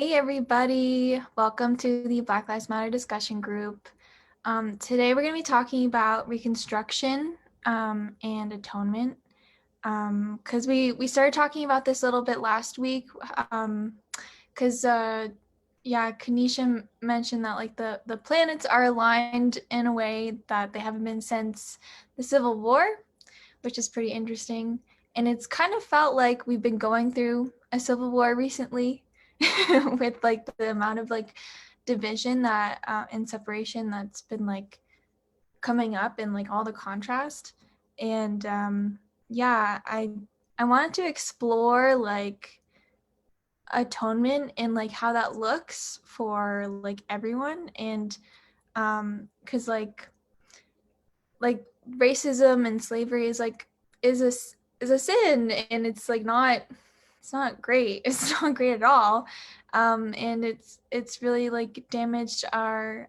Hey everybody, welcome to the Black Lives Matter discussion group. Today we're going to be talking about Reconstruction and Atonement because we started talking about this a little bit last week because Kanisha mentioned that like the planets are aligned in a way that they haven't been since the Civil War, which is pretty interesting. And it's kind of felt like we've been going through a civil war recently with like the amount of like division that and separation that's been like coming up and like all the contrast. And I wanted to explore like atonement and like how that looks for like everyone, and because like racism and slavery is like is a sin, and it's like not great. It's not great at all. And it's really like damaged a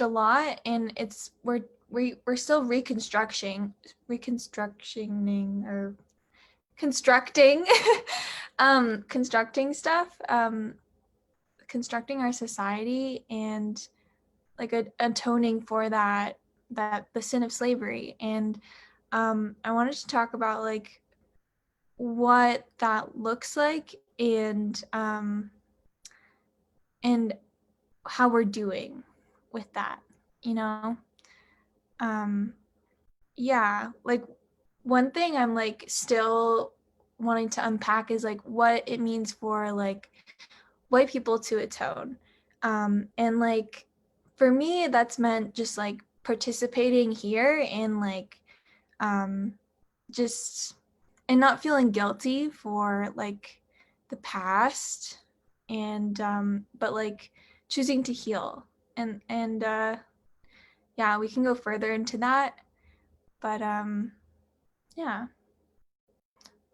lot, and we're still reconstructioning or constructing constructing stuff, constructing our society, and like atoning for that the sin of slavery. And I wanted to talk about like what that looks like, and how we're doing with that, you know. um like one thing I'm like still wanting to unpack is like what it means for like white people to atone. And like for me that's meant just like participating here and like um just and not feeling guilty for like the past, and but like choosing to heal. And yeah, we can go further into that, but yeah.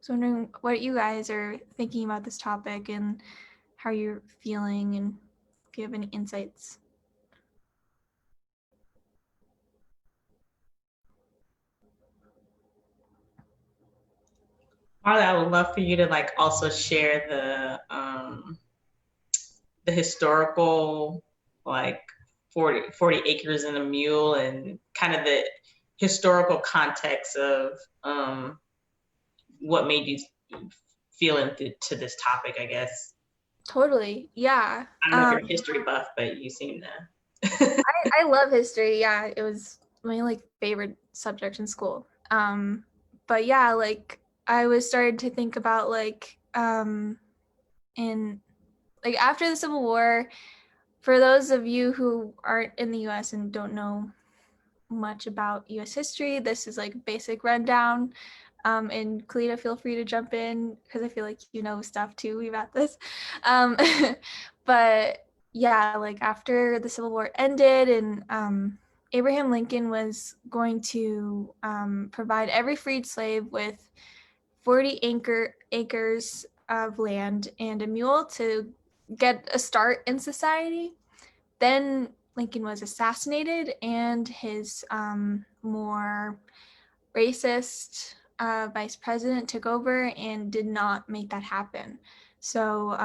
So wondering what you guys are thinking about this topic and how you're feeling, and if you have any insights. Marla, I would love for you to like also share the historical like 40 acres and a mule and kind of the historical context of what made you feel into this topic, I guess. Totally, yeah. I don't know if you're a history buff, but you seem to. I love history. Yeah, it was my like favorite subject in school. But yeah, like I was started to think about like in like after the Civil War. For those of you who aren't in the U.S. and don't know much about U.S. history, this is like basic rundown. And Kalita, feel free to jump in because I feel like you know stuff too about this. Um, but yeah, like after the Civil War ended, and Abraham Lincoln was going to provide every freed slave with 40 acres of land and a mule to get a start in society. Then Lincoln was assassinated, and his more racist vice president took over and did not make that happen. So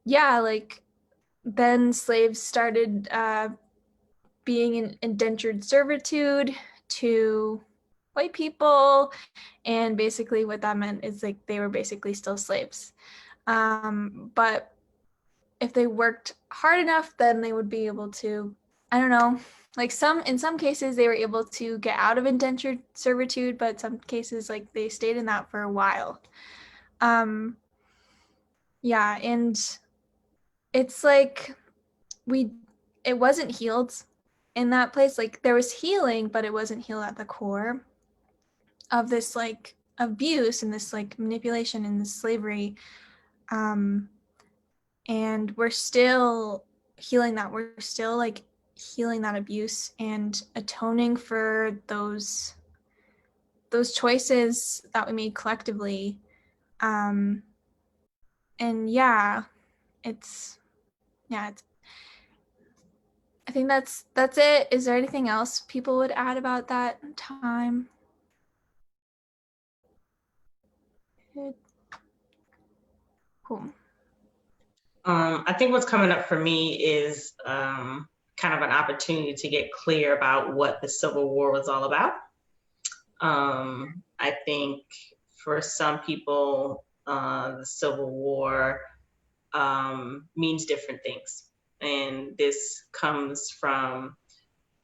yeah, like then slaves started being in indentured servitude to white people, and basically what that meant is like they were basically still slaves. But if they worked hard enough, then they would be able to, I don't know, like in some cases they were able to get out of indentured servitude, but some cases like they stayed in that for a while. Um, yeah, and it's like we it wasn't healed in that place. Like there was healing, but it wasn't healed at the core of this like abuse and this like manipulation and this slavery. Um, and we're still healing that. We're still like healing that abuse and atoning for those choices that we made collectively. um and it's it's I think that's it. Is there anything else people would add about that time? Good. Cool. I think what's coming up for me is kind of an opportunity to get clear about what the Civil War was all about. I think for some people, the Civil War means different things. And this comes from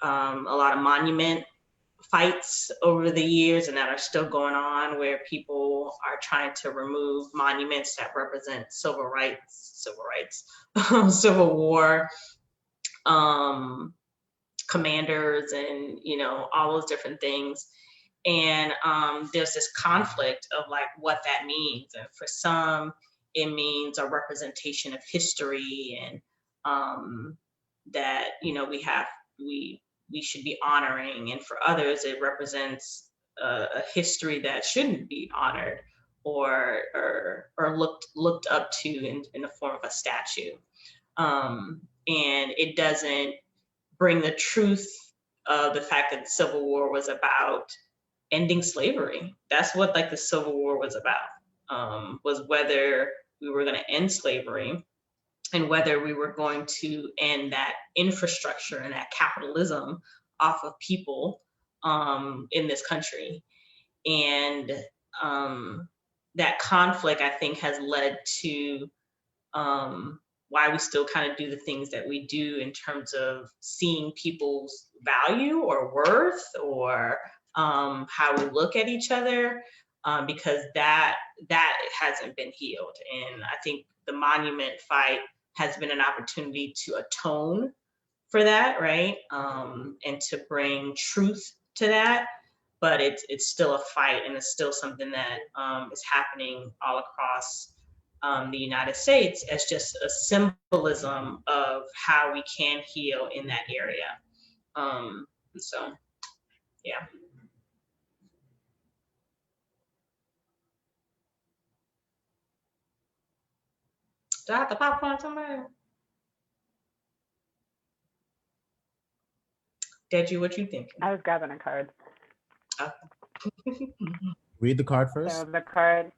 a lot of monument fights over the years and that are still going on, where people are trying to remove monuments that represent civil war commanders, and all those different things. And there's this conflict of like what that means. And for some, it means a representation of history, and that we should be honoring. And for others, it represents a history that shouldn't be honored or looked up to in the form of a statue. And it doesn't bring the truth of the fact that the Civil War was about ending slavery. That's what like the Civil War was about, was whether we were going to end slavery and whether we were going to end that infrastructure and that capitalism off of people in this country. And that conflict, I think, has led to why we still kind of do the things that we do in terms of seeing people's value or worth, or how we look at each other, because that hasn't been healed. And I think the monument fight has been an opportunity to atone for that, right? And to bring truth to that. But it's still a fight, and it's still something that is happening all across the United States, as just a symbolism of how we can heal in that area. So, yeah. Do I have the popcorn somewhere? Deji, what you thinking? I was grabbing a card. Read the card first. So the card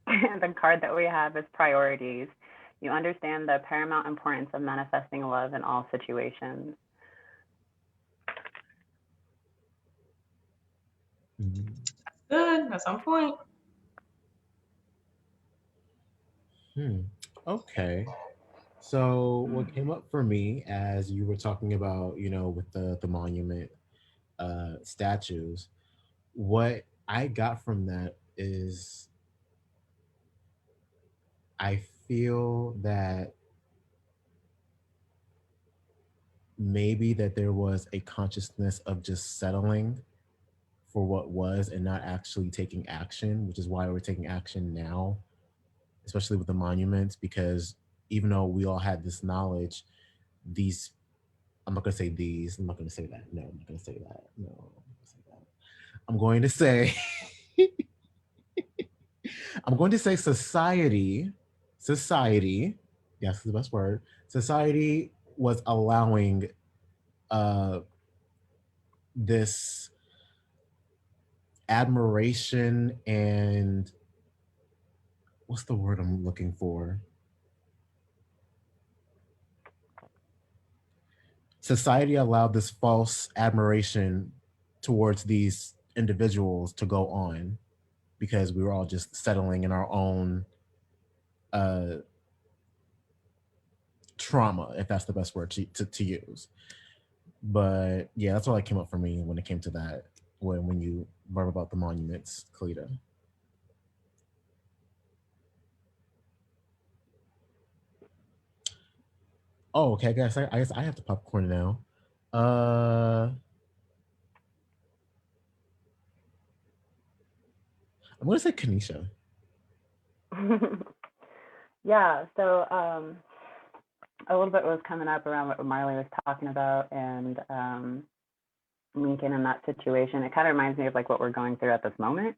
that we have is priorities. You understand the paramount importance of manifesting love in all situations. Good. That's on point. Okay. So what came up for me as you were talking about, with the monument statues, what I got from that is I feel that maybe that there was a consciousness of just settling for what was and not actually taking action, which is why we're taking action now, especially with the monuments, because even though we all had this knowledge, I'm not going to say these, I'm not going to say that. No, I'm not going to say that. No, I'm going to say, I'm going to say society, yes, the best word, society was allowing this admiration and what's the word I'm looking for? Society allowed this false admiration towards these individuals to go on because we were all just settling in our own trauma, if that's the best word to use. But yeah, that's all that came up for me when it came to that, when you brought about the monuments, Kalita. Oh, okay, I guess I have to popcorn now. I'm gonna say Kanisha. Yeah, so a little bit was coming up around what Marley was talking about, and Lincoln in that situation. It kind of reminds me of like what we're going through at this moment,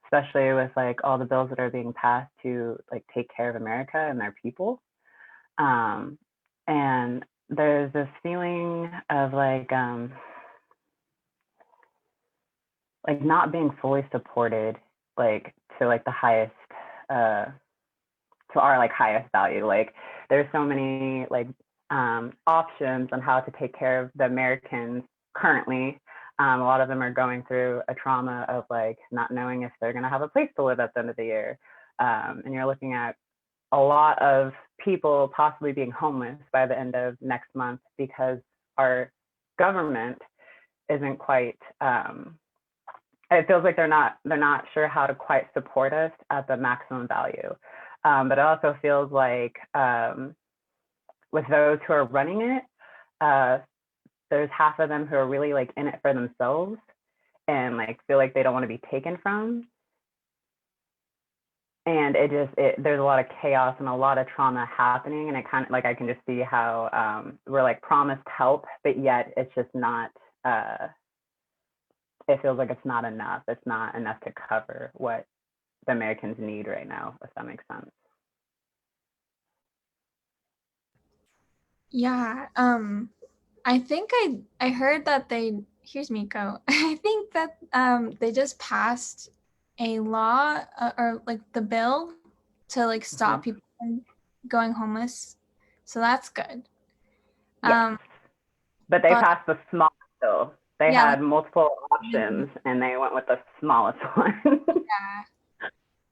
especially with like all the bills that are being passed to like take care of America and their people. And there's this feeling of like not being fully supported, like to like the highest to our like highest value. Like there's so many like options on how to take care of the Americans currently. A lot of them are going through a trauma of like not knowing if they're going to have a place to live at the end of the year. And you're looking at a lot of people possibly being homeless by the end of next month because our government isn't quite, it feels like they're not sure how to quite support us at the maximum value. But it also feels like with those who are running it, there's half of them who are really like in it for themselves and like feel like they don't want to be taken from. And there's a lot of chaos and a lot of trauma happening. And it kind of like, I can just see how we're like promised help, but yet it's just not, it feels like it's not enough. It's not enough to cover what the Americans need right now, if that makes sense. Yeah. I think I heard that here's Miko. I think that they just passed a law or like the bill to like stop people from going homeless. So that's good. Yes. But they passed the small bill. They had multiple options and they went with the smallest one.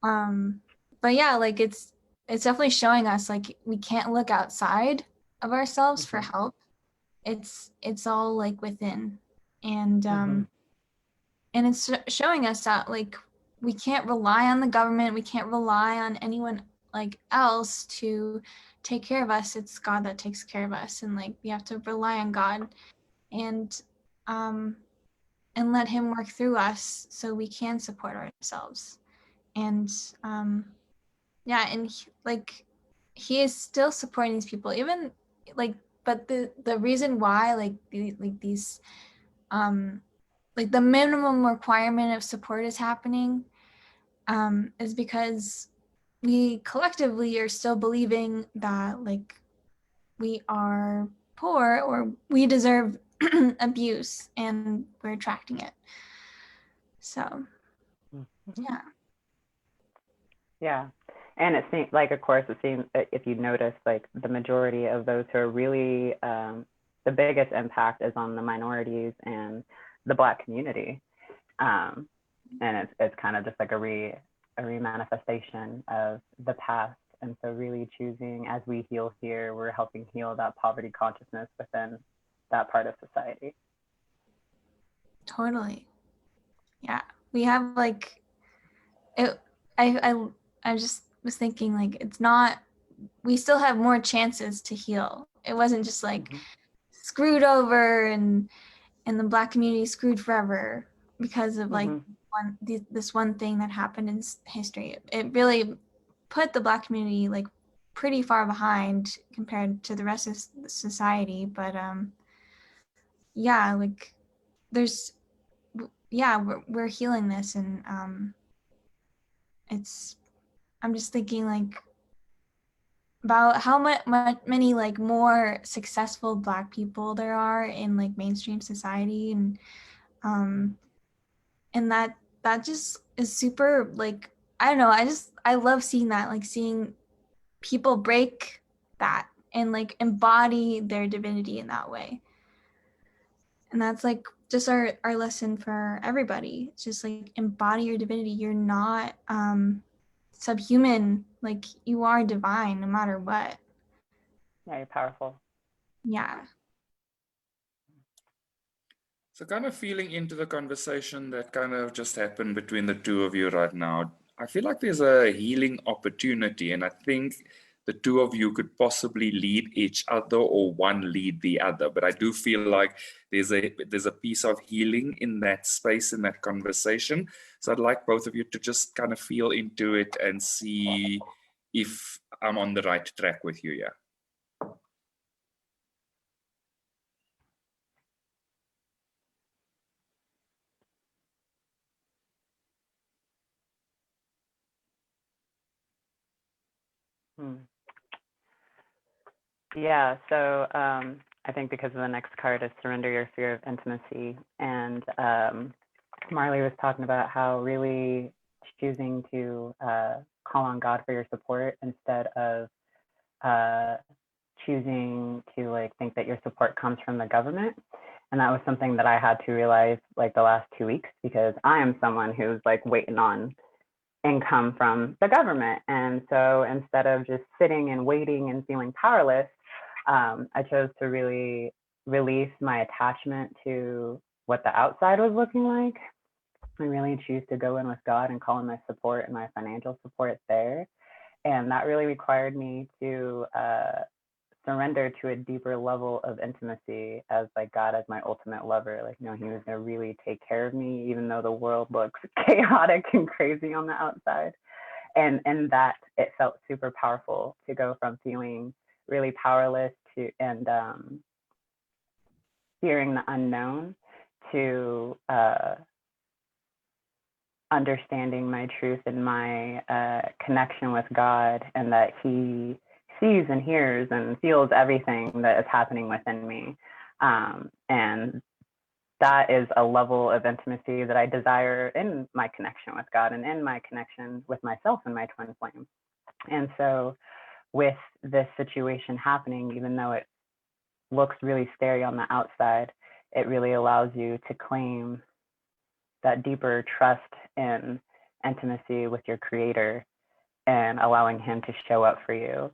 Yeah. But yeah, like it's definitely showing us like we can't look outside of ourselves for help. It's all like within. And and it's showing us that like we can't rely on the government, we can't rely on anyone like else to take care of us. It's God that takes care of us, and like we have to rely on God and let him work through us so we can support ourselves. And yeah, and he is still supporting these people, even like, but the reason why like these like the minimum requirement of support is happening is because we collectively are still believing that like we are poor or we deserve abuse and we're attracting it. So yeah. Yeah. And it seems like, of course, it seems if you notice, like the majority of those who are really the biggest impact is on the minorities and the Black community. And it's kind of just like a remanifestation of the past. And so really choosing, as we heal here, we're helping heal that poverty consciousness within that part of society. Totally. Yeah. We have like it I just was thinking like it's not, we still have more chances to heal. It wasn't just like screwed over and the Black community screwed forever because of like this one thing that happened in history. It really put the Black community like pretty far behind compared to the rest of society. But yeah, like there's we're healing this, and I'm just thinking like about how many like more successful Black people there are in like mainstream society, and that just is super like, I don't know, I love seeing that, like seeing people break that and like embody their divinity in that way. And that's like just our lesson for everybody. It's just like embody your divinity. You're not subhuman, like you are divine no matter what. Yeah, you're powerful. Yeah. So kind of feeling into the conversation that kind of just happened between the two of you right now, I feel like there's a healing opportunity, and I think the two of you could possibly lead each other or one lead the other. But I do feel like there's a piece of healing in that space, in that conversation. So I'd like both of you to just kind of feel into it and see if I'm on the right track with you. Yeah. Yeah, so I think because of the next card is surrender your fear of intimacy. And Marley was talking about how really choosing to call on God for your support instead of choosing to like think that your support comes from the government. And that was something that I had to realize like the last 2 weeks, because I am someone who's like waiting on income from the government. And so instead of just sitting and waiting and feeling powerless, I chose to really release my attachment to what the outside was looking like. I really choose to go in with God and call in my support and my financial support there. And that really required me to surrender to a deeper level of intimacy as like God as my ultimate lover. Like, you know, he was gonna really take care of me, even though the world looks chaotic and crazy on the outside. And that it felt super powerful to go from feeling really powerless to and fearing the unknown to understanding my truth and my connection with God, and that he sees and hears and feels everything that is happening within me. And that is a level of intimacy that I desire in my connection with God and in my connection with myself and my twin flame. And so with this situation happening, even though it looks really scary on the outside, it really allows you to claim that deeper trust and intimacy with your creator and allowing him to show up for you.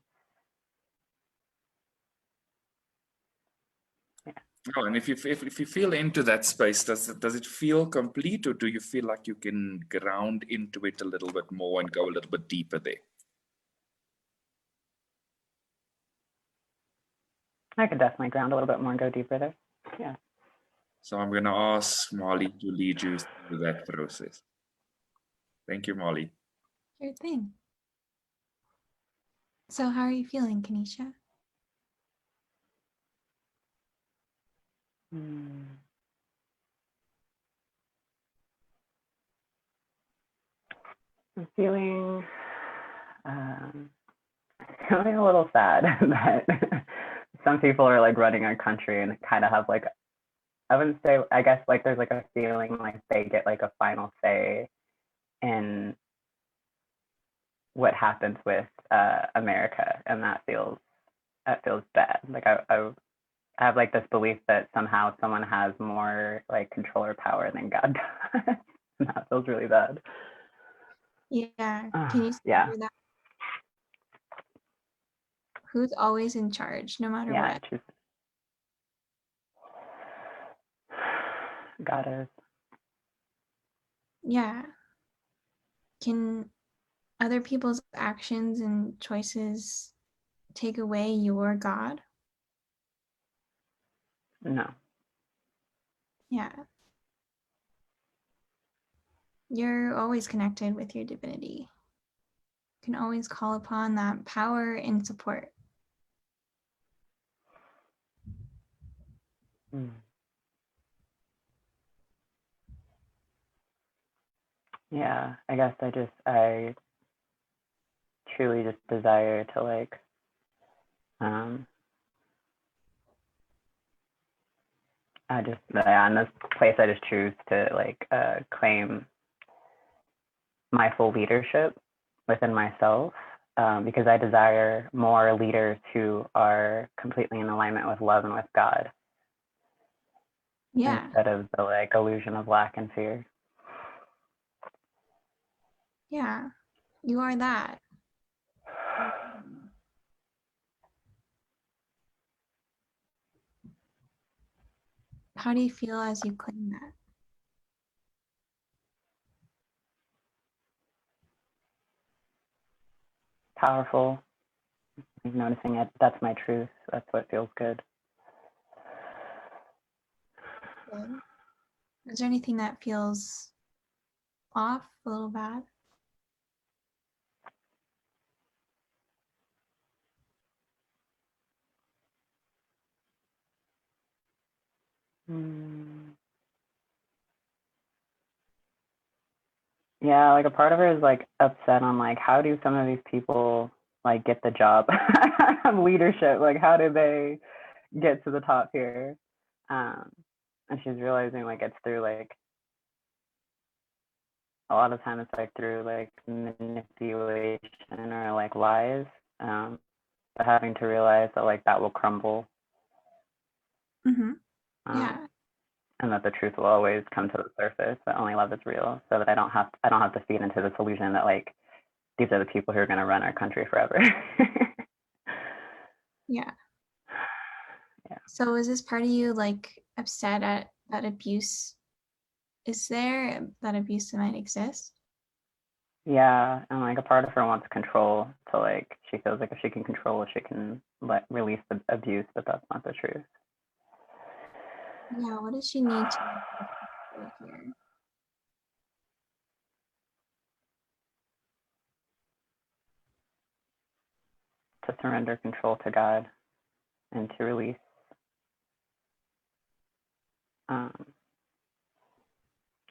Yeah. Oh, and if you feel into that space, does it feel complete, or do you feel like you can ground into it a little bit more and go a little bit deeper there? I could definitely ground a little bit more and go deeper there. Yeah. So I'm going to ask Molly to lead you through that process. Thank you, Molly. Sure thing. So how are you feeling, Kanisha? I'm feeling feeling a little sad that some people are like running our country and kind of have like, I wouldn't say, I guess like there's like a feeling like they get like a final say in what happens with America, and that feels bad. Like I have like this belief that somehow someone has more like control or power than God does. And that feels really bad. Yeah. Can you say Yeah. that? Who's always in charge, no matter Yeah, what? just God is. Yeah. Can other people's actions and choices take away your God? No. Yeah. You're always connected with your divinity. You can always call upon that power and support. Yeah, I guess I truly just desire to like in this place I just choose to like claim my full leadership within myself, because I desire more leaders who are completely in alignment with love and with God, Yeah. instead of the like illusion of lack and fear. Yeah. You are that. How do you feel as you claim that? Powerful. Noticing it, that's my truth. That's what feels good. Good. Is there anything that feels off, a little bad? Yeah, like a part of her is like upset on like, how do some of these people like get the job of leadership? Like, how do they get to the top here? And she's realizing like it's through like a lot of times it's like through like manipulation or like lies, but having to realize that like that will crumble. Yeah. And that the truth will always come to the surface, that only love is real, so that I don't have to feed into this illusion that like these are the people who are going to run our country forever. Yeah. Yeah. So is this part of you like upset at that abuse is there, that abuse might exist? Yeah, and like a part of her wants control, so like she feels like if she can control it, she can release the abuse, but that's not the truth. Yeah, what does she need to do here? To surrender control to God and to release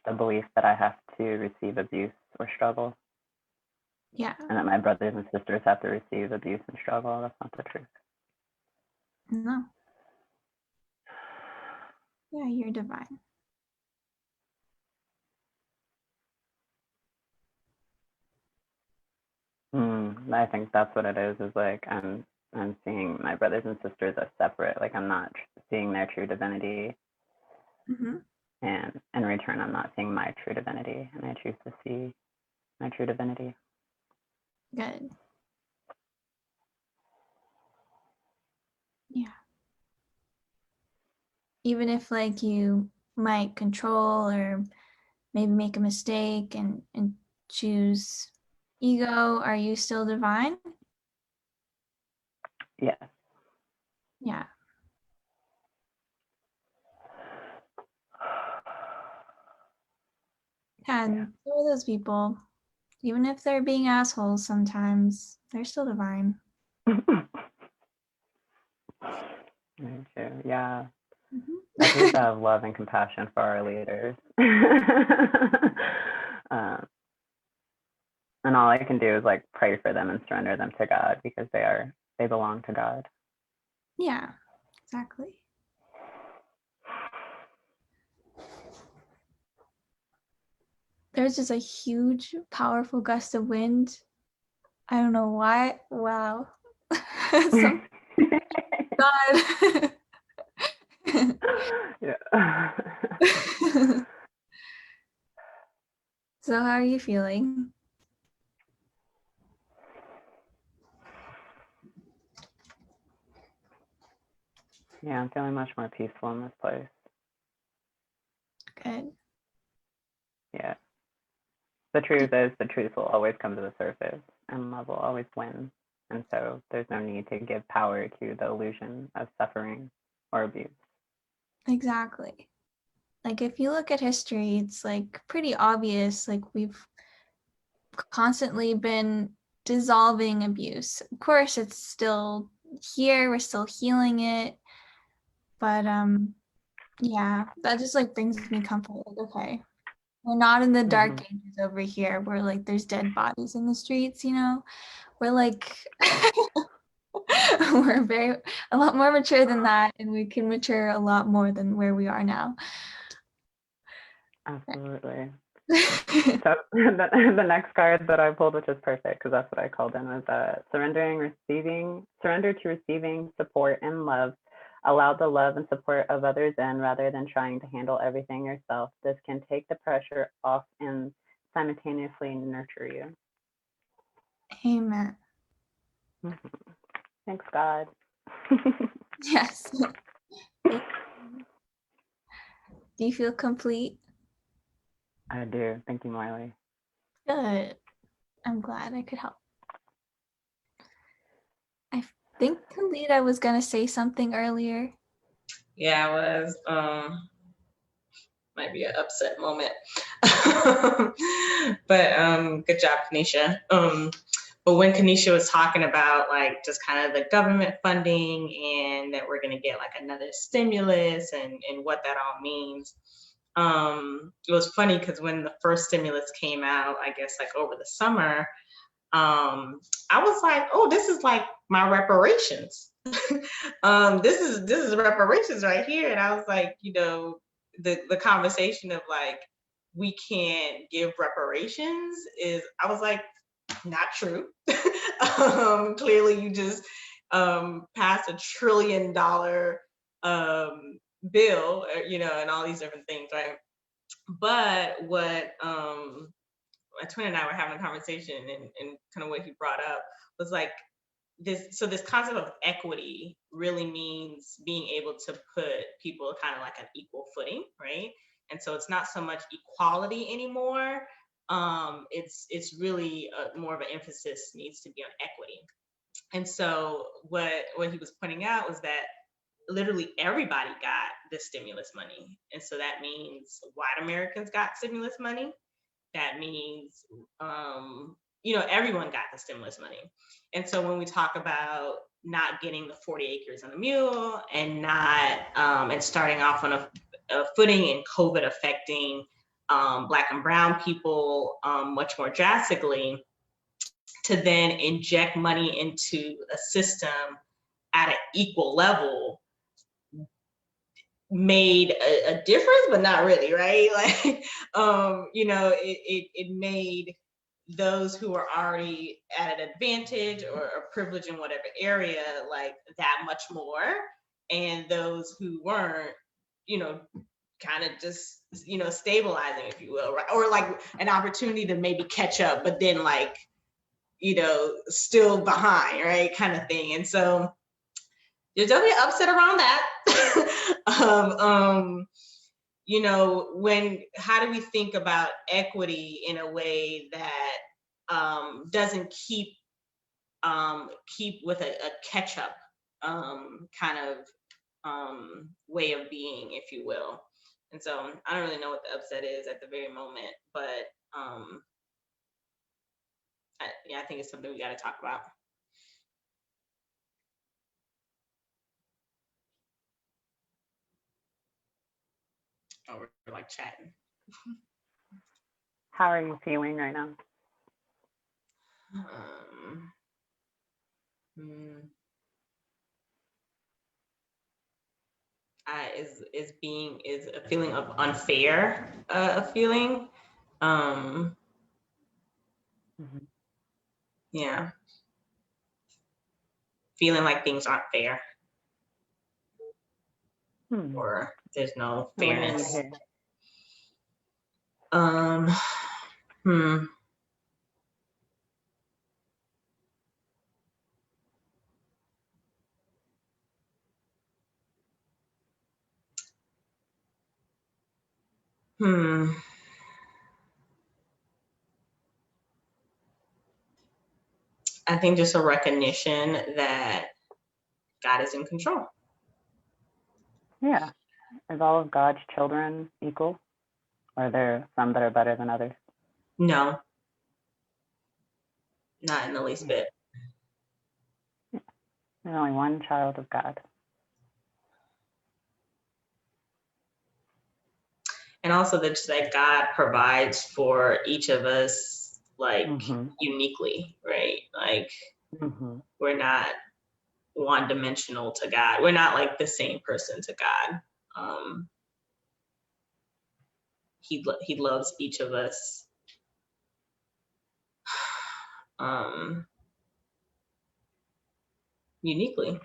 the belief that I have to receive abuse or struggle. Yeah. And that my brothers and sisters have to receive abuse and struggle. That's not the truth. No. Yeah, you're divine. I think that's what it is like I'm seeing my brothers and sisters as separate. Like I'm not seeing their true divinity. And in return, I'm not seeing my true divinity, and I choose to see my true divinity. Good. Yeah. Even if like you might control or maybe make a mistake and choose ego, are you still divine? Yes. Yeah. And so are those people. Even if they're being assholes sometimes, they're still divine. Me too. Yeah. I choose to have love and compassion for our leaders. And all I can do is like pray for them and surrender them to God, because they belong to God. Yeah, exactly. There's just a huge, powerful gust of wind. I don't know why. Wow. God. Yeah. So how are you feeling? Yeah, I'm feeling much more peaceful in this place. Good. Yeah. The truth is, the truth will always come to the surface, and love will always win. And so there's no need to give power to the illusion of suffering or abuse. Exactly. Like if you look at history, it's like pretty obvious. Like we've constantly been dissolving abuse. Of course, it's still here. We're still healing it. But yeah, that just like brings me comfort. Like, okay, we're not in the dark ages over here where like there's dead bodies in the streets, you know? We're like we're a lot more mature than that, and we can mature a lot more than where we are now. Absolutely. So the next card that I pulled, which is perfect because that's what I called in, was surrender to receiving support and love. Allow the love and support of others in rather than trying to handle everything yourself. This can take the pressure off and simultaneously nurture you. Amen. Thanks, God. Yes. Do you feel complete? I do. Thank you, Marley. Good. I'm glad I could help. I think Khalida was going to say something earlier. Yeah, I was. Might be an upset moment. But good job, Kanisha. But when Kanisha was talking about like just kind of the government funding and that we're going to get like another stimulus and what that all means, it was funny because when the first stimulus came out, I guess like over the summer, I was like, oh, this is like my reparations. This is reparations right here. And I was like, you know, the conversation of like, we can't give reparations is, I was like, not true. Clearly you just passed $1 trillion bill, you know, and all these different things, right? But what my twin and I were having a conversation, and kind of what he brought up was like this concept of equity really means being able to put people kind of like an equal footing, right? And so it's not so much equality anymore. It's really more of an emphasis needs to be on equity. And so what he was pointing out was that literally everybody got the stimulus money. And so that means white Americans got stimulus money. That means, you know, everyone got the stimulus money. And so when we talk about not getting the 40 acres and a mule and not, and starting off on a footing and COVID affecting Black and brown people much more drastically, to then inject money into a system at an equal level made a difference, but not really, right? Like, you know, it made those who are already at an advantage or a privilege in whatever area, like that much more. And those who weren't, you know, kind of just, you know, stabilizing, if you will, right? Or like an opportunity to maybe catch up, but then like, you know, still behind, right? Kind of thing. And so there's definitely upset around that. You know, how do we think about equity in a way that doesn't keep with a catch up kind of way of being, if you will. And so I don't really know what the upset is at the very moment, but yeah, I think it's something we got to talk about. Oh, we're like chatting. How are you feeling right now? Is a feeling of unfair, a feeling. Yeah. Feeling like things aren't fair. Or there's no fairness. I think just a recognition that God is in control. Yeah. Is all of God's children equal? Or are there some that are better than others? No. Not in the least bit. Yeah. There's only one child of God. And also that God provides for each of us, like, uniquely, right? Like, we're not one-dimensional to God. We're not like the same person to God. He loves each of us uniquely.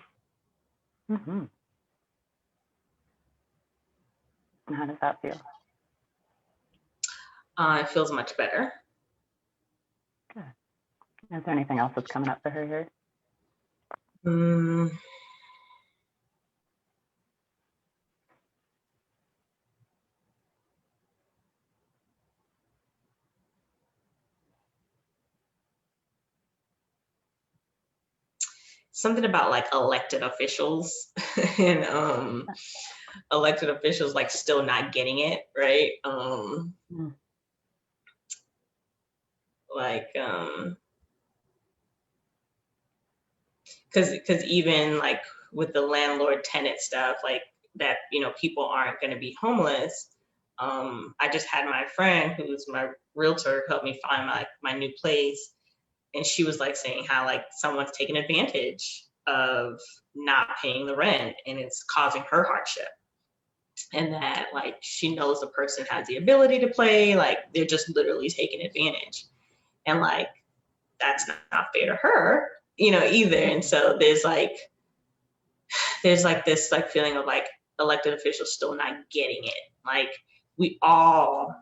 And how does that feel? It feels much better. Good. Is there anything else that's coming up for her here? Something about like elected officials and elected officials like still not getting it, right? Like because even like with the landlord tenant stuff, like that, you know, people aren't going to be homeless. I just had my friend who's my realtor help me find my new place, and she was like saying how like someone's taking advantage of not paying the rent and it's causing her hardship. and that like she knows the person has the ability to play, like they're just literally taking advantage, and like that's not fair to her, you know, either. And so there's like this like feeling of like elected officials still not getting it. Like we all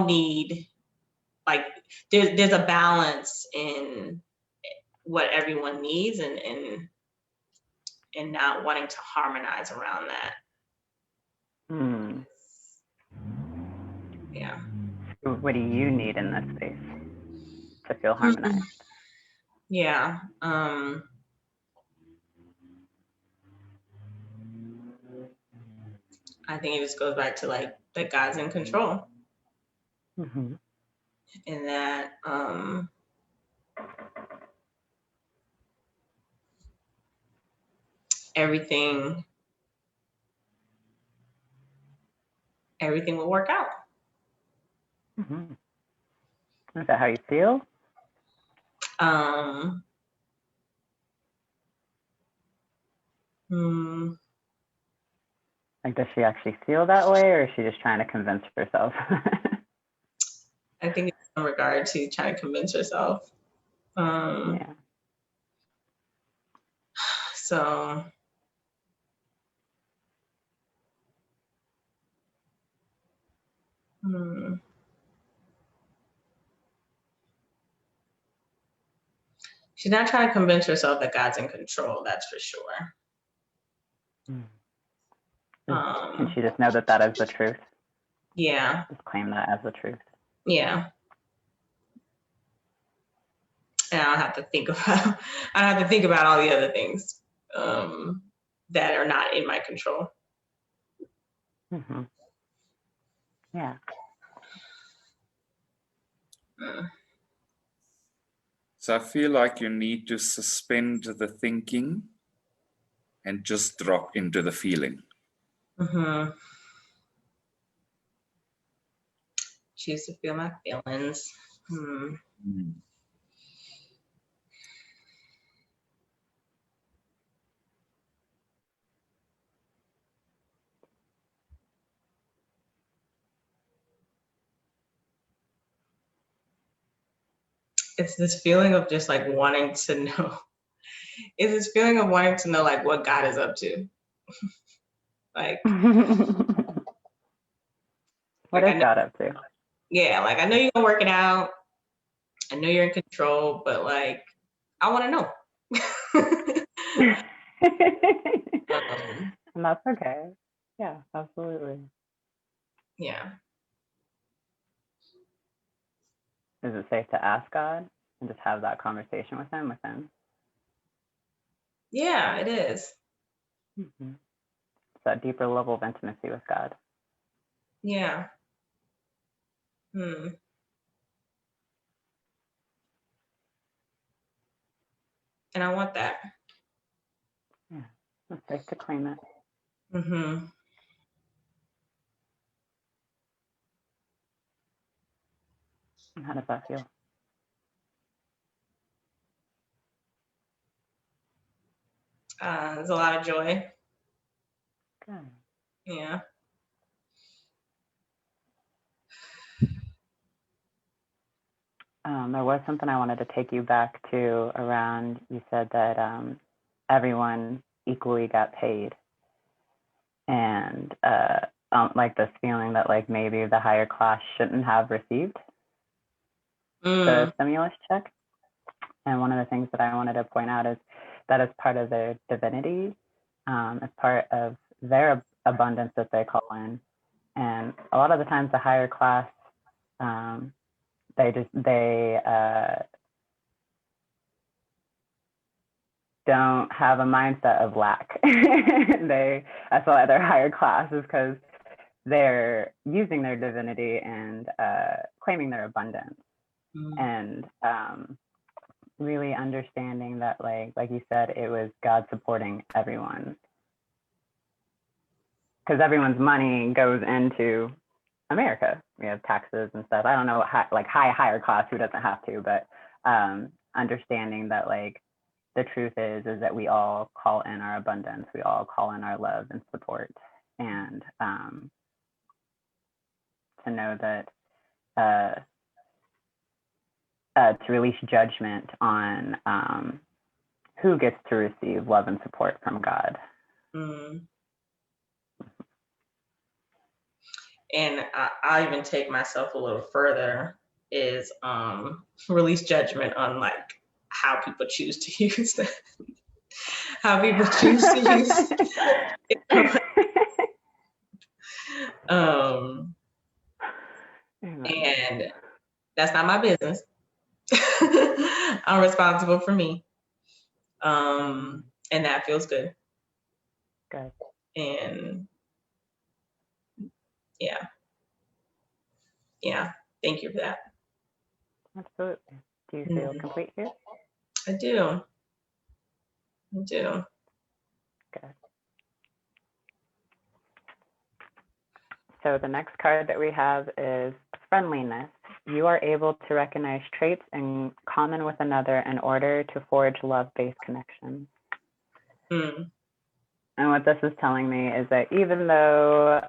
need, like there's a balance in what everyone needs, and not wanting to harmonize around that. Yeah. What do you need in this space to feel harmonized? Yeah. I think it just goes back to like that God's in control, and that everything will work out. Is that how you feel? Like, does she actually feel that way, or is she just trying to convince herself? I think it's in regard to trying to convince herself. Yeah. So she's not trying to convince herself that God's in control, that's for sure. Can she just know that that is the truth? Yeah. Just claim that as the truth. Yeah. And I don't have to think about all the other things that are not in my control. Yeah. So I feel like you need to suspend the thinking and just drop into the feeling. Choose to feel my feelings. It's this feeling of just like wanting to know. It's this feeling of wanting to know like what God is up to. Like what is God up to? Yeah, like I know you're gonna work it out. I know you're in control, but like I want to know. And that's okay. Yeah, absolutely. Yeah. Is it safe to ask God and just have that conversation with him within? Yeah, it is. It's that deeper level of intimacy with God. Yeah. And I want that. Yeah, it's safe to claim it. And how does that feel? There's a lot of joy. Good. Yeah. There was something I wanted to take you back to around, you said that everyone equally got paid. And like this feeling that like maybe the higher class shouldn't have received the stimulus check. And one of the things that I wanted to point out is that as part of their divinity, as part of their abundance that they call in. And a lot of the times the higher class, they don't have a mindset of lack. That's why they're higher class, is because they're using their divinity and claiming their abundance. And really understanding that, like you said, it was God supporting everyone, because everyone's money goes into America. We have taxes and stuff. I don't know, higher class who doesn't have to, but understanding that like the truth is that we all call in our abundance, we all call in our love and support, and to know that to release judgment on who gets to receive love and support from God. Mm. And I even take myself a little further, is release judgment on like how people choose to use that. How people choose to use and that's not my business. I'm responsible for me. And that feels good. Good. And yeah. Thank you for that. Absolutely. Do you feel complete here? I do. Good. So the next card that we have is friendliness. You are able to recognize traits in common with another in order to forge love-based connections. Mm. And what this is telling me is that even though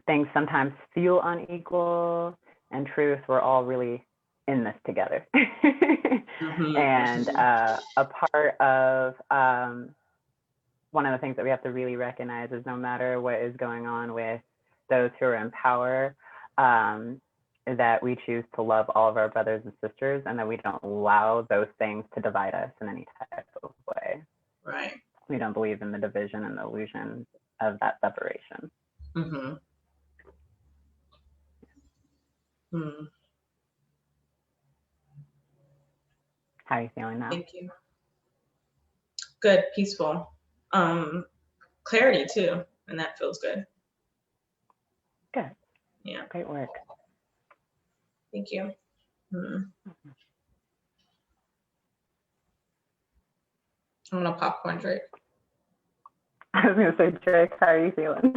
things sometimes feel unequal, in truth, we're all really in this together. And a part of one of the things that we have to really recognize is no matter what is going on with those who are in power, that we choose to love all of our brothers and sisters, and that we don't allow those things to divide us in any type of way. Right. We don't believe in the division and the illusion of that separation. Mm-hmm. Mm. How are you feeling now? Thank you. Good, peaceful. Clarity too, and that feels good. Good. Yeah. Great work. Thank you. Mm. I'm gonna popcorn Drake. I was gonna say, Drake, how are you feeling?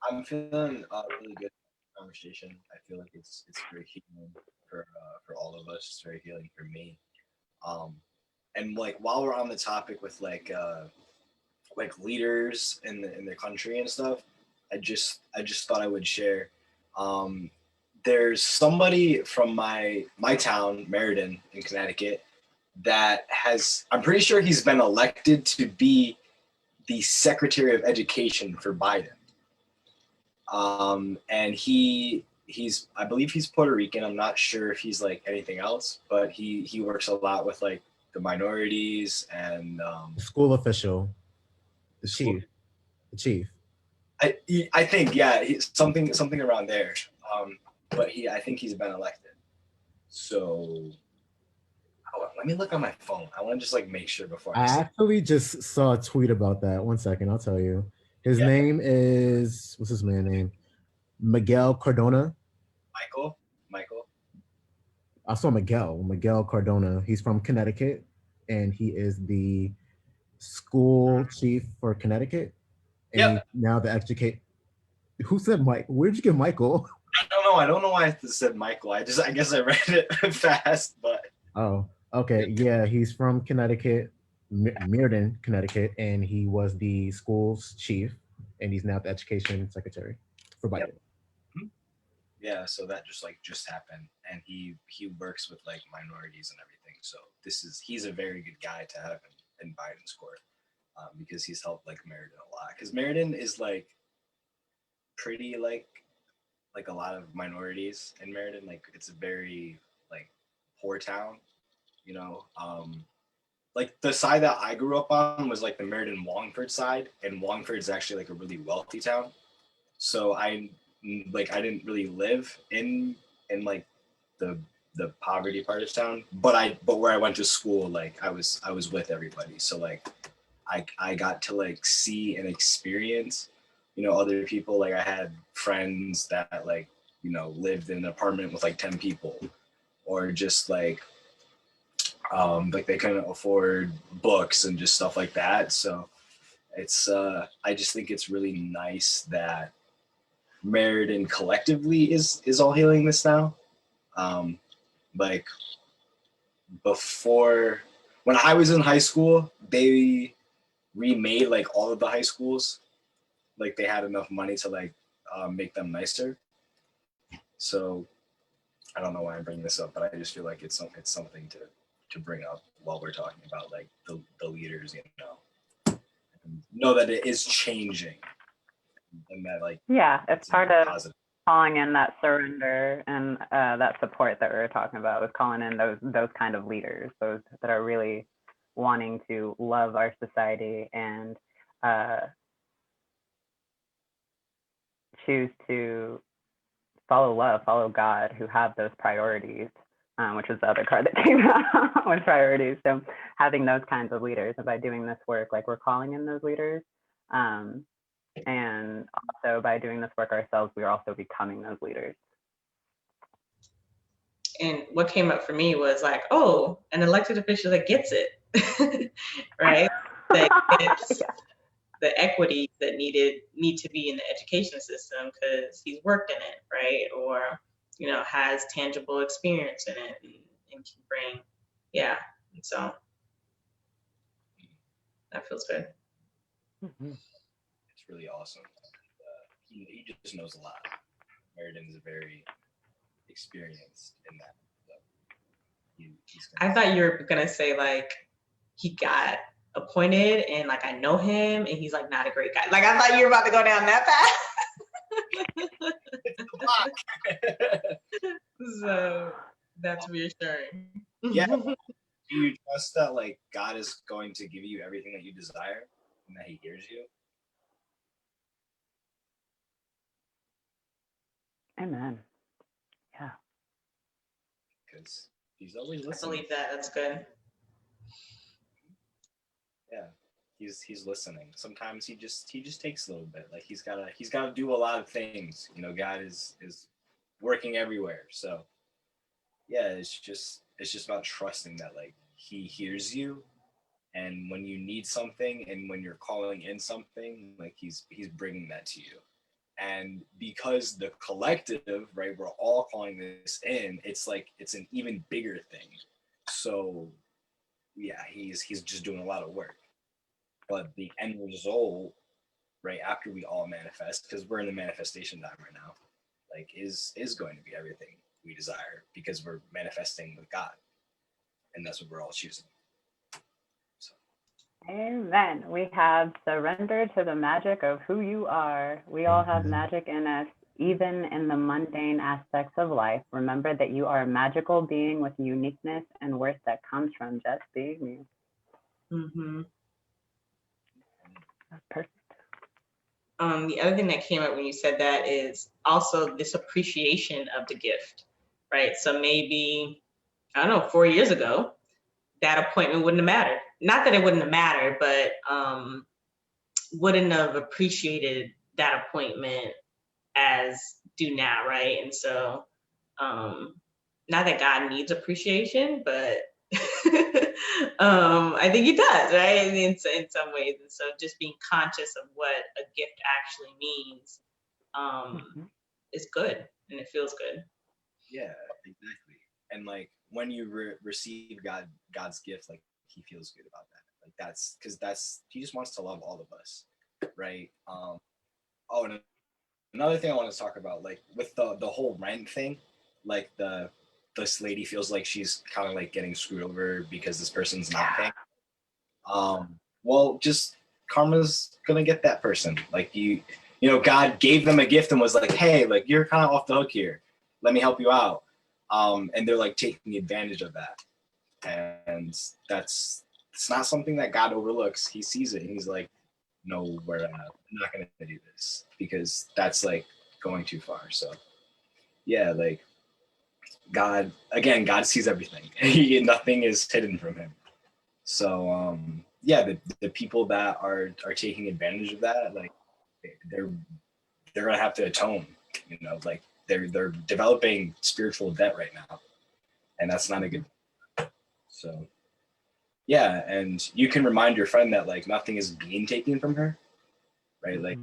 I'm feeling really good conversation. I feel like it's very healing for all of us. It's very healing for me. And like while we're on the topic with like leaders in the country and stuff, I just thought I would share. There's somebody from my town, Meriden in Connecticut, that I'm pretty sure he's been elected to be the Secretary of Education for Biden. And I believe he's Puerto Rican. I'm not sure if he's like anything else, but he works a lot with like the minorities and School official, the chief. I think, yeah, something around there. But I think he's been elected. So let me look on my phone. I want to just like make sure before I say. actually just saw a tweet about that. 1 second, I'll tell you. His name is, what's his man name? Miguel Cardona. Michael. I saw Miguel Cardona. He's from Connecticut, and he is the school chief for Connecticut. And he's now the educate. Who said Mike? Where'd you get Michael? I don't know why I said Michael. I guess I read it fast, but. Oh, okay. Yeah, he's from Connecticut, Meriden, Connecticut, and he was the school's chief, and he's now the education secretary for Biden. Yep. Yeah, so that just happened, and he works with like minorities and everything. So he's a very good guy to have in Biden's court, because he's helped like Meriden a lot. Because Meriden is like pretty like a lot of minorities in Meriden. Like it's a very like poor town, you know. Like the side that I grew up on was like the Meriden Wallingford side, and Wallingford is actually like a really wealthy town. So I didn't really live in like the poverty part of town, but where I went to school, like I was with everybody. So like I got to like see and experience, you know, other people. Like I had friends that like, you know, lived in an apartment with like 10 people, or just like they couldn't afford books and just stuff like that. So it's I just think it's really nice that Meriden collectively is all healing this now. like before, when I was in high school, they remade like all of the high schools. Like they had enough money to like make them nicer. So I don't know why I'm bringing this up, but I just feel like it's something to bring up while we're talking about like the leaders, and know that it is changing, and that like Yeah, it's part of positive. calling in that surrender and that support that we were talking about, was calling in those kind of leaders, those that are really wanting to love our society and choose to follow love, follow God, who have those priorities, which was the other card that came out with priorities. So having those kinds of leaders, and by doing this work, like we're calling in those leaders. And also by doing this work ourselves, we are also becoming those leaders. And what came up for me was like, oh, an elected official that gets it, right? That gets the equities that need to be in the education system because he's worked in it, right? Or, has tangible experience in it and can bring, yeah. And so that feels good. It's really awesome. He just knows a lot. Meriden is very experienced in that. I thought you were gonna say like he got appointed and like I know him and he's like not a great guy. Like I thought you were about to go down that path. So that's reassuring. Yeah. Do you trust that like God is going to give you everything that you desire and that he hears you? Amen. Yeah. Because he's always listening. I believe that. That's good. Yeah. He's listening. Sometimes he just takes a little bit. Like he's gotta do a lot of things. God is working everywhere. So yeah, it's just about trusting that like he hears you, and when you need something and when you're calling in something, like he's bringing that to you. And because the collective, right, we're all calling this in, it's like it's an even bigger thing. So yeah, he's just doing a lot of work. But the end result, right, after we all manifest, because we're in the manifestation time right now, like is going to be everything we desire because we're manifesting with God. And that's what we're all choosing. So. Amen. We have surrendered to the magic of who you are. We all have magic in us, even in the mundane aspects of life. Remember that you are a magical being with uniqueness and worth that comes from just being you. Mm-hmm. That's perfect. The other thing that came up when you said that is also this appreciation of the gift, right? So maybe, I don't know, 4 years ago, that appointment wouldn't have mattered. Not that it wouldn't have mattered, but wouldn't have appreciated that appointment as do now, right? And so, not that God needs appreciation, but I think he does, right? In some ways. And so just being conscious of what a gift actually means is good, and it feels good. Yeah, exactly. And like when you receive God's gift, like he feels good about that. Like that's because he just wants to love all of us, right? And another thing I want to talk about, like with the whole rent thing, like this lady feels like she's kind of like getting screwed over because this person's not paying. Well, just karma's gonna get that person. Like God gave them a gift and was like, hey, like you're kind of off the hook here. Let me help you out. And they're like taking advantage of that. And it's not something that God overlooks. He sees it and he's like, no, I'm not gonna do this because that's like going too far. So yeah, like God sees everything. Nothing is hidden from him. So yeah, the people that are taking advantage of that, like they're gonna have to atone. Like they're developing spiritual debt right now, and that's not a good thing. So yeah, and you can remind your friend that like nothing is being taken from her, right? Like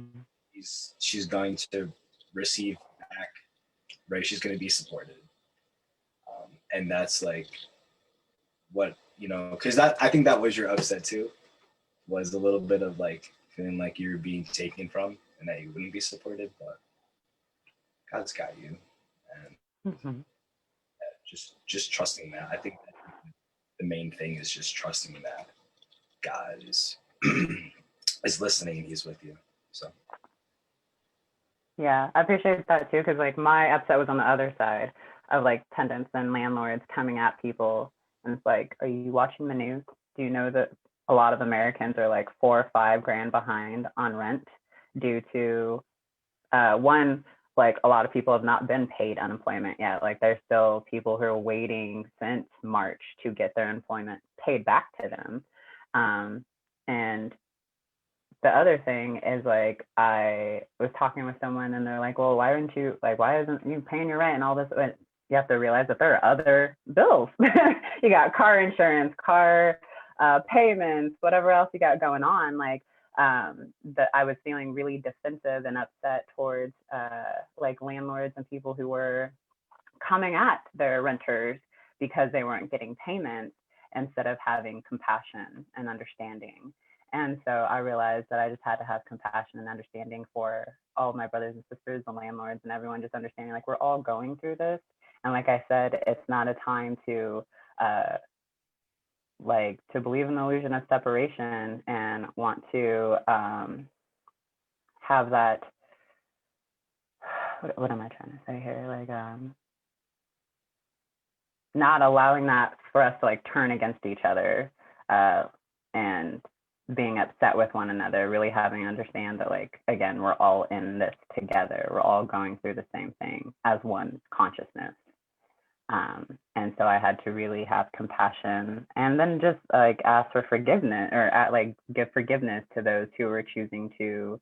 she's going to receive back, right? She's going to be supported, And that's like what, you know, because I think that was your upset too, was a little bit of like feeling like you're being taken from and that you wouldn't be supported, but God's got you. And just trusting that. I think that the main thing is just trusting that God is is listening and he's with you. So yeah, I appreciate that too, because like my upset was on the other side of like tenants and landlords coming at people, and it's like, are you watching the news? Do you know that a lot of Americans are like 4 or 5 grand behind on rent due to one, like a lot of people have not been paid unemployment yet. Like there's still people who are waiting since March to get their employment paid back to them. And the other thing is like, I was talking with someone and they're like, well, why isn't you paying your rent and all this? But you have to realize that there are other bills. You got car insurance, car payments, whatever else you got going on. Like that I was feeling really defensive and upset towards like landlords and people who were coming at their renters because they weren't getting payments, instead of having compassion and understanding. And so I realized that I just had to have compassion and understanding for all my brothers and sisters, the landlords, and everyone, just understanding like we're all going through this. And like I said, it's not a time to to believe in the illusion of separation and want to have that, what am I trying to say here? Like not allowing that for us to like turn against each other and being upset with one another, really having to understand that, like, again, we're all in this together. We're all going through the same thing as one consciousness. And so I had to really have compassion, and then just like ask for forgiveness, or like give forgiveness to those who were choosing to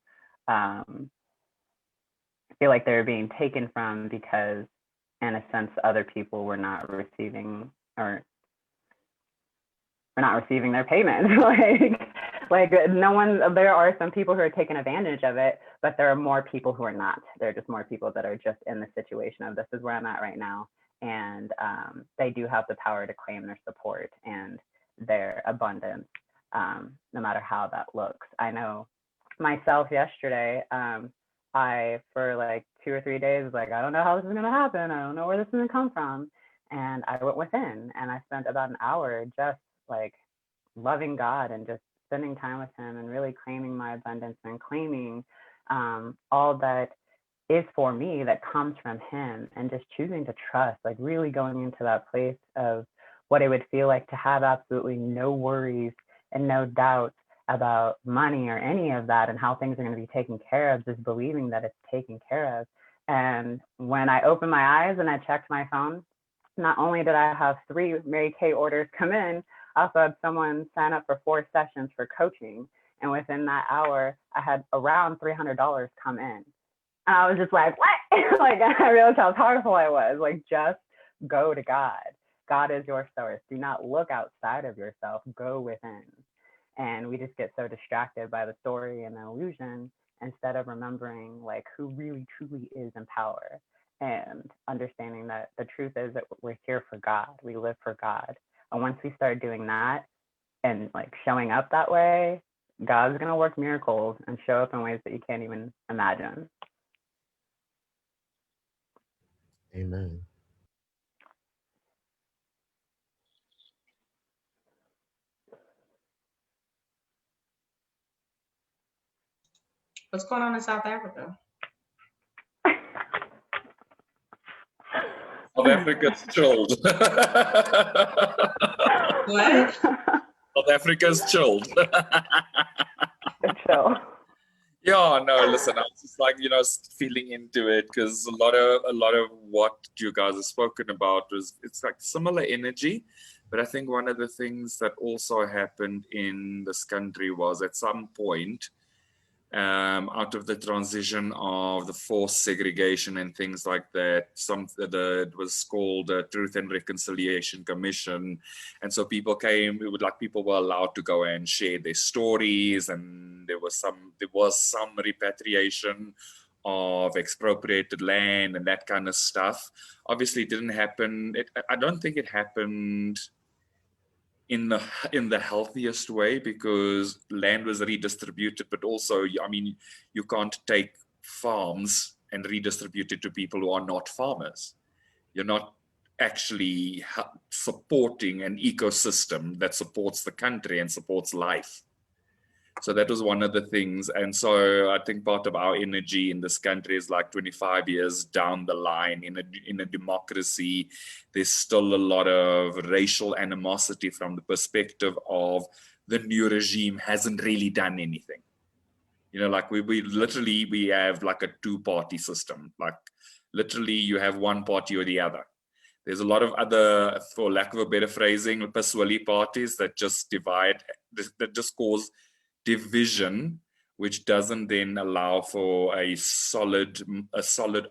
feel like they were being taken from, because in a sense, other people were not receiving, or were not receiving their payments. like no one, there are some people who are taking advantage of it, but there are more people who are not. There are just more people that are just in the situation of, this is where I'm at right now. And they do have the power to claim their support and their abundance, no matter how that looks. I know myself yesterday, I, for like 2 or 3 days, was like, I don't know how this is gonna happen. I don't know where this is gonna come from. And I went within and I spent about an hour just like loving God and just spending time with him and really claiming my abundance and claiming all that is for me that comes from him, and just choosing to trust, like really going into that place of what it would feel like to have absolutely no worries and no doubts about money or any of that, and how things are going to be taken care of, just believing that it's taken care of. And when I opened my eyes and I checked my phone, not only did I have 3 Mary Kay orders come in, I also had someone sign up for 4 sessions for coaching. And within that hour, I had around $300 come in. And I was just like, what? Like, I realized how powerful I was. Like, just go to God. God is your source. Do not look outside of yourself. Go within. And we just get so distracted by the story and the illusion, instead of remembering like who really truly is in power, and understanding that the truth is that we're here for God. We live for God. And once we start doing that and like showing up that way, God's going to work miracles and show up in ways that you can't even imagine. Amen. What's going on in South Africa? South Africa's chilled. What? South Africa's chilled. Chill. Yeah, no, listen, I was just like, feeling into it, because a lot of what you guys have spoken about it's like similar energy. But I think one of the things that also happened in this country was, at some point, out of the transition of the forced segregation and things like that, it was called the Truth and Reconciliation Commission, and so people were allowed to go and share their stories, and there was some repatriation of expropriated land and that kind of stuff. Obviously, it didn't happen. I don't think it happened in the healthiest way, because land was redistributed, but also, I mean, you can't take farms and redistribute it to people who are not farmers. You're not actually supporting an ecosystem that supports the country and supports life. So that was one of the things. And so I think part of our energy in this country is like 25 years down the line in a democracy, there's still a lot of racial animosity from the perspective of the new regime hasn't really done anything. You know, like we literally, we have like a two-party system. Like literally you have one party or the other. There's a lot of other, for lack of a better phrasing, paswali parties that just divide, that just cause division, which doesn't then allow for a solid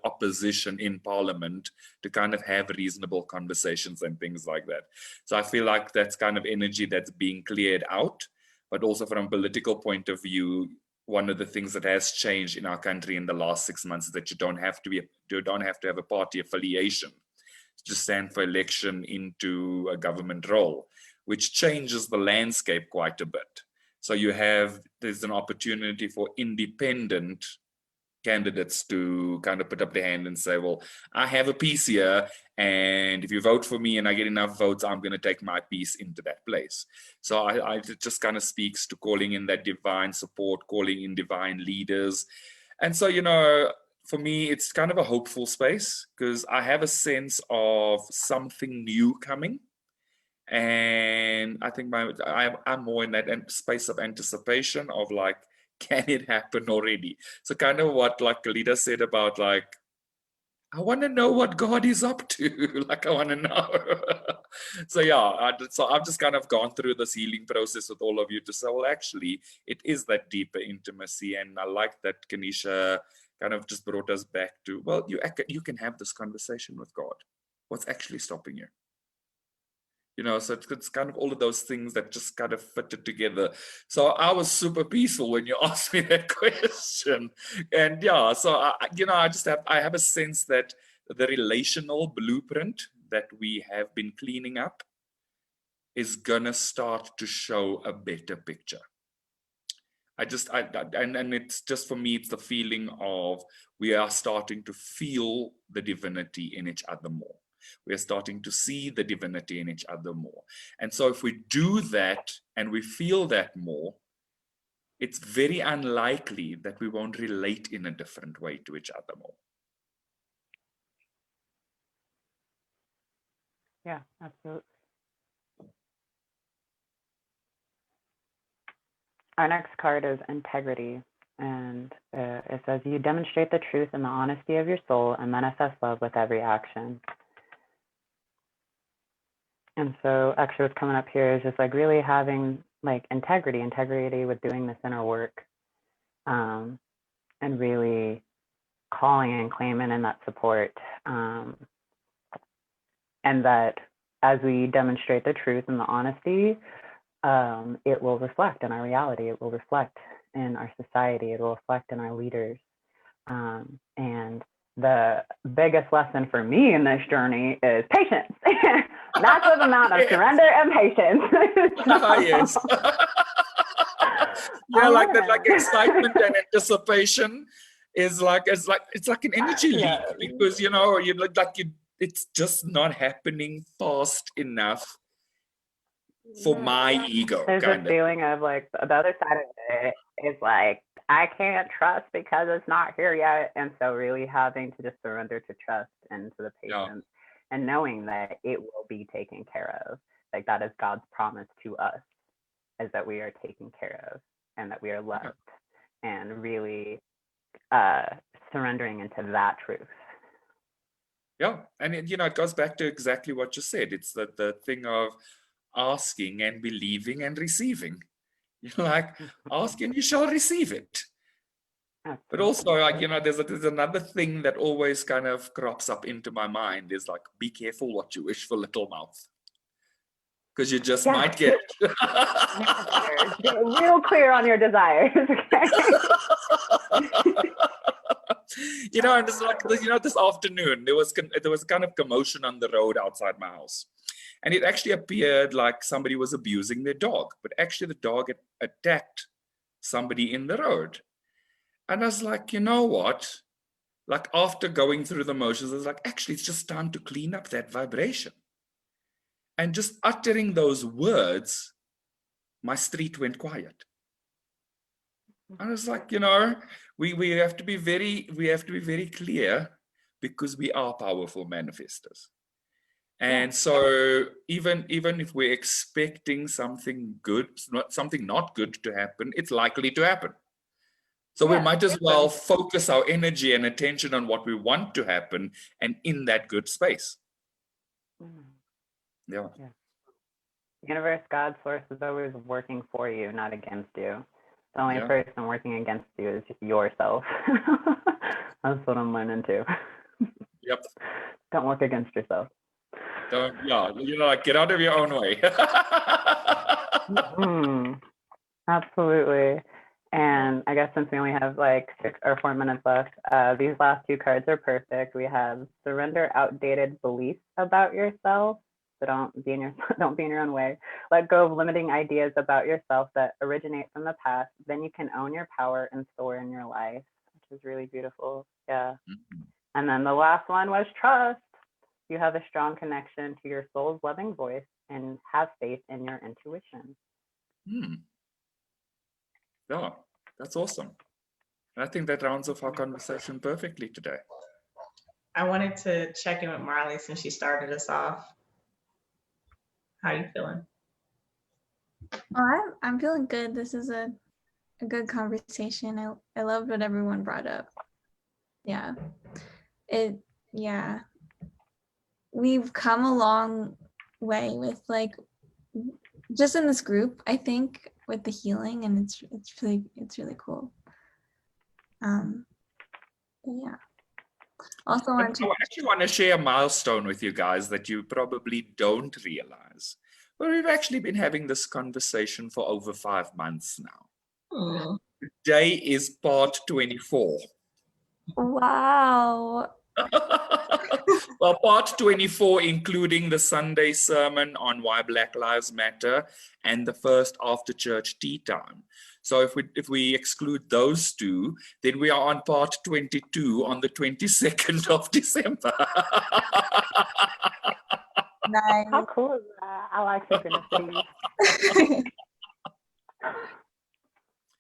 opposition in parliament to kind of have reasonable conversations and things like that. So I feel like that's kind of energy that's being cleared out. But also from a political point of view, one of the things that has changed in our country in the last 6 months is that you don't have to have a party affiliation to stand for election into a government role, which changes the landscape quite a bit. So there's an opportunity for independent candidates to kind of put up their hand and say, well, I have a piece here, and if you vote for me and I get enough votes, I'm going to take my piece into that place. So it just kind of speaks to calling in that divine support, calling in divine leaders. And so, you know, for me, it's kind of a hopeful space, because I have a sense of something new coming. And I think I'm more in that space of anticipation of like, can it happen already? So kind of what like Lita said about like, I want to know what God is up to. Like, I want to know. So yeah, so I've just kind of gone through this healing process with all of you to say, well, actually, it is that deeper intimacy. And I like that Kanisha kind of just brought us back to, well, you can have this conversation with God. What's actually stopping you? You know, so it's kind of all of those things that just kind of fitted together. So I was super peaceful when you asked me that question. And yeah, so I have a sense that the relational blueprint that we have been cleaning up is gonna start to show a better picture. And it's just, for me, it's the feeling of we are starting to feel the divinity in each other more. We are starting to see the divinity in each other more. And so if we do that and we feel that more, it's very unlikely that we won't relate in a different way to each other more. Yeah, absolutely. Our next card is integrity. And it says, you demonstrate the truth and the honesty of your soul and manifest love with every action. And so actually what's coming up here is just like really having like integrity with doing this inner work, and really calling and claiming in that support. And that as we demonstrate the truth and the honesty, it will reflect in our reality. It will reflect in our society. It will reflect in our leaders. And the biggest lesson for me in this journey is patience. Massive amount of surrender and patience. Yes. Yeah, like that, like excitement and anticipation is like, it's like an energy leak, because it's just not happening fast enough for my ego. There's a feeling of like the other side of it is like, I can't trust because it's not here yet. And so really having to just surrender to trust and to the patience, and knowing that it will be taken care of. Like that is God's promise to us, is that we are taken care of and that we are loved, and really surrendering into that truth. Yeah, and it goes back to exactly what you said. It's the thing of asking and believing and receiving. Like, ask and you shall receive it. But also, there's another thing that always kind of crops up into my mind is like, be careful what you wish for, little mouth, because you just might get Get real clear on your desires. Okay? You know, and it's like, you know, this afternoon, there was kind of commotion on the road outside my house. And it actually appeared like somebody was abusing their dog, but actually the dog had attacked somebody in the road. And I was like, you know what? Like after going through the motions, I was like, actually, it's just time to clean up that vibration. And just uttering those words, my street went quiet. I was like, you know, we have to be very clear, because we are powerful manifestors. And so even if we're expecting something good, something not good to happen, it's likely to happen. So we might as well focus our energy and attention on what we want to happen and in that good space. Yeah. Universe, God, source is always working for you, not against you. The only person working against you is just yourself. That's what I'm learning too. Yep. Don't work against yourself. Don't, you know, like get out of your own way. Absolutely. And I guess since we only have like 6 or 4 minutes left, these last 2 cards are perfect. We have surrender outdated beliefs about yourself. So don't be in your own way. Let go of limiting ideas about yourself that originate from the past. Then you can own your power and soar in your life, which is really beautiful. Yeah. And then the last one was trust. You have a strong connection to your soul's loving voice and have faith in your intuition. Yeah, that's awesome. I think that rounds off our conversation perfectly today. I wanted to check in with Marley since she started us off. How are you feeling? Oh, I'm feeling good. This is a good conversation. I loved what everyone brought up. Yeah. We've come a long way with like just in this group, I think, with the healing, and it's really cool. Yeah. Also, I actually want to share a milestone with you guys that you probably don't realize. But we've actually been having this conversation for over 5 months now. Today is part 24. Wow. Well, part 24, including the Sunday sermon on why Black Lives Matter and the first after church tea time. So if we exclude those 2, then we are on part 22 on the 22nd of December. Nice. How cool is that? I like synchronicity.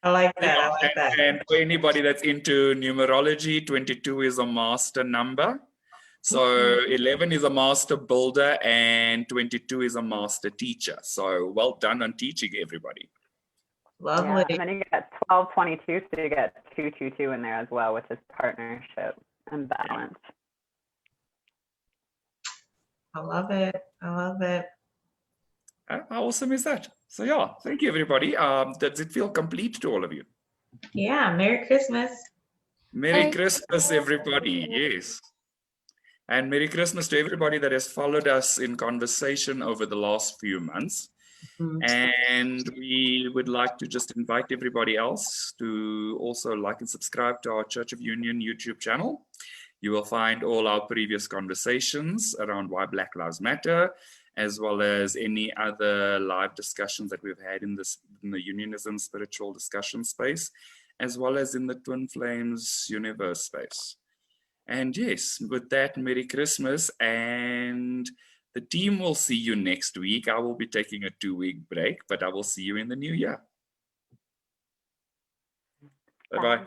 I like that. I like that. And for anybody that's into numerology, 22 is a master number. So 11 is a master builder and 22 is a master teacher. So well done on teaching everybody. Lovely. Yeah, and then you get 1222, so you get 222 in there as well, which is partnership and balance. I love it. I love it. How awesome is that? So yeah, thank you everybody. Does it feel complete to all of you? Yeah, Merry Christmas. Merry Christmas, everybody. Yes. And Merry Christmas to everybody that has followed us in conversation over the last few months. And we would like to just invite everybody else to also like and subscribe to our Church of Union YouTube channel. You will find all our previous conversations around why Black Lives Matter, as well as any other live discussions that we've had in the Unionism spiritual discussion space, as well as in the Twin Flames universe space. And yes, with that, Merry Christmas, and the team will see you next week. I will be taking a 2-week break, but I will see you in the new year. Bye-bye.